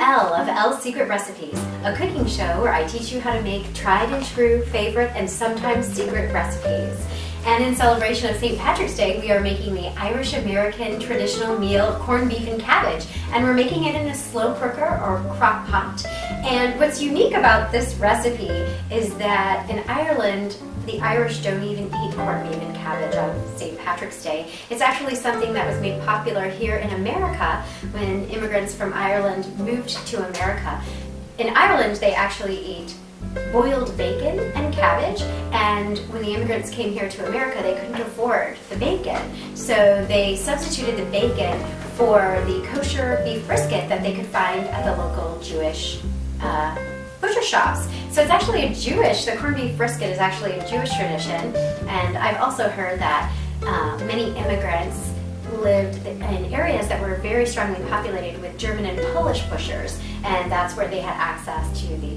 Elle of Elle's Secret Recipes, a cooking show where I teach you how to make tried and true, favorite, and sometimes secret recipes. And in celebration of St. Patrick's Day, we are making the Irish-American traditional meal, corned beef and cabbage. And we're making it in a slow cooker or crock pot. And what's unique about this recipe is that in Ireland, the Irish don't even eat corned beef and cabbage on St. Patrick's Day. It's actually something that was made popular here in America when immigrants from Ireland moved to America. In Ireland, they actually eat boiled bacon and cabbage, and when the immigrants came here to America, they couldn't afford the bacon. So they substituted the bacon for the kosher beef brisket that they could find at the local Jewish butcher shops. So it's actually the corned beef brisket is actually a Jewish tradition, and I've also heard that many immigrants lived in areas that were very strongly populated with German and Polish butchers, and that's where they had access to the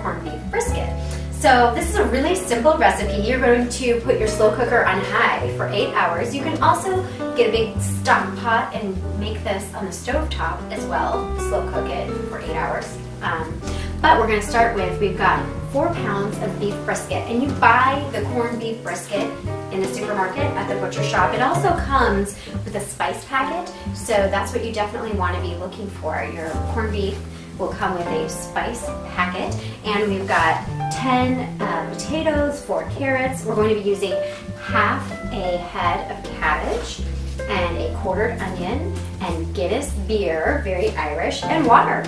corned beef brisket. So this is a really simple recipe. You're going to put your slow cooker on high for 8 hours. You can also get a big stock pot and make this on the stove top as well. Slow cook it for 8 hours. But we're going to start with, we've got 4 pounds of beef brisket, and you buy the corned beef brisket in the supermarket at the butcher shop. It also comes with a spice packet, so that's what you definitely want to be looking for. Your corned beef will come with a spice packet, and we've got 10 potatoes, 4 carrots. We're going to be using half a head of cabbage and a quartered onion and Guinness beer, very Irish, and water.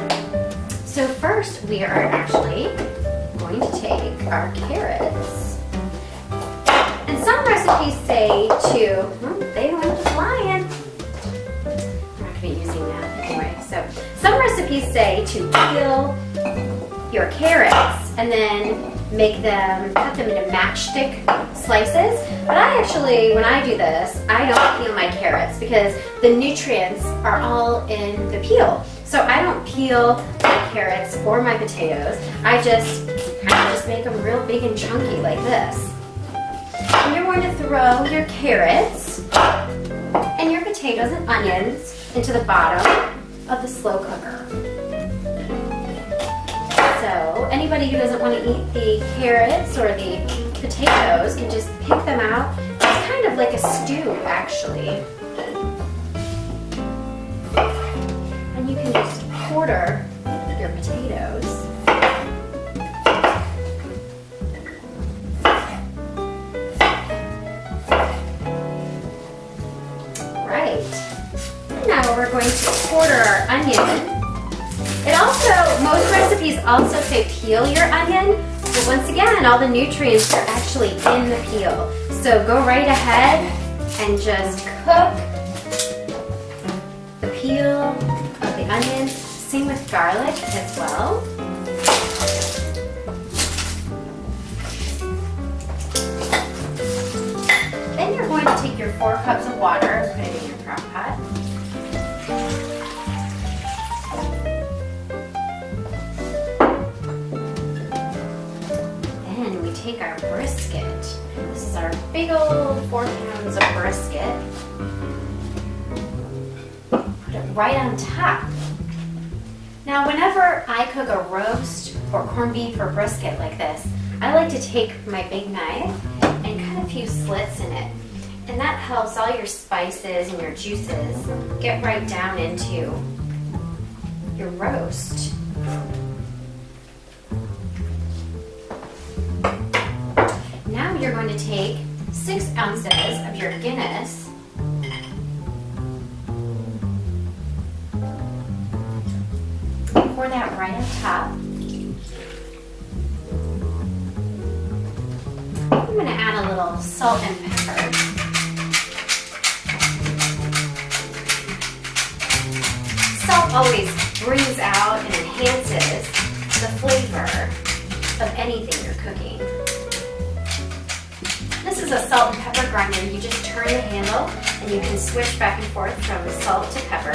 So first we are actually going to take our carrots. And some recipes say they went flying. We're not going to be using that anyway. So some recipes say to peel your carrots and then cut them into matchstick slices. But I actually, when I do this, I don't peel my carrots because the nutrients are all in the peel. So I don't peel my carrots or my potatoes. I just make them real big and chunky like this. And you're going to throw your carrots and your potatoes and onions into the bottom of the slow cooker. So anybody who doesn't want to eat the carrots or the potatoes can just pick them out. It's kind of like a stew, actually. And you can just quarter your potatoes. Right. And now we're going to quarter our onion. Most recipes also say peel your onion, but once again, all the nutrients are actually in the peel. So go right ahead and just cook the peel of the onion. Same with garlic as well. Then you're going to take your 4 cups of water and put it in your crock pot. Take our brisket. This is our big old 4 pounds of brisket. Put it right on top. Now, whenever I cook a roast or corned beef or brisket like this, I like to take my big knife and cut a few slits in it. And that helps all your spices and your juices get right down into your roast. Now you're going to take 6 ounces of your Guinness pour that right on top. I'm going to add a little salt and pepper. Salt always brings out and enhances the flavor of anything you're cooking. This is a salt and pepper grinder. You just turn the handle and you can switch back and forth from salt to pepper.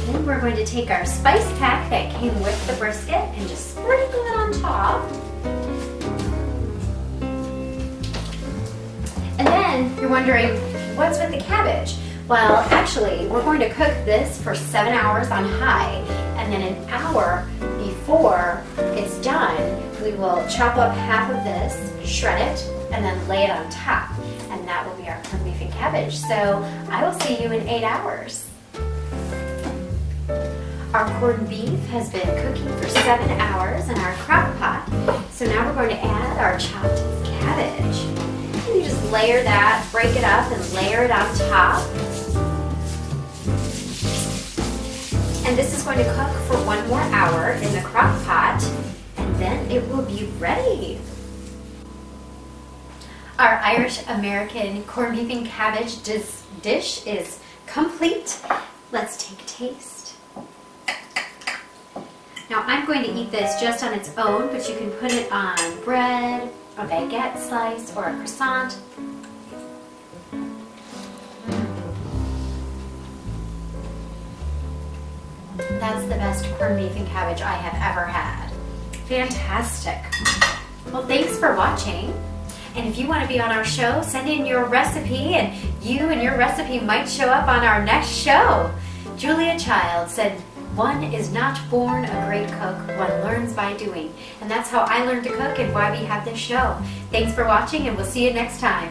Then we're going to take our spice pack that came with the brisket and just sprinkle it on top. then you're wondering, what's with the cabbage? Well, actually, we're going to cook this for 7 hours on high, and then an hour before it's done, we will chop up half of this, shred it, and then lay it on top. And that will be our corned beef and cabbage. So I will see you in 8 hours. Our corned beef has been cooking for 7 hours in our crock pot. So now we're going to add our chopped cabbage. And you just layer that, break it up, and layer it on top. And this is going to cook for 1 more hour in the crock pot, and then it will be ready. Our Irish American corned beef and cabbage dish is complete. Let's take a taste. Now I'm going to eat this just on its own, but you can put it on bread, a baguette slice, or a croissant. That's the best corned beef and cabbage I have ever had. Fantastic. Well, thanks for watching. And if you want to be on our show, send in your recipe, and you and your recipe might show up on our next show. Julia Child said, "One is not born a great cook, one learns by doing." And that's how I learned to cook and why we have this show. Thanks for watching, and we'll see you next time.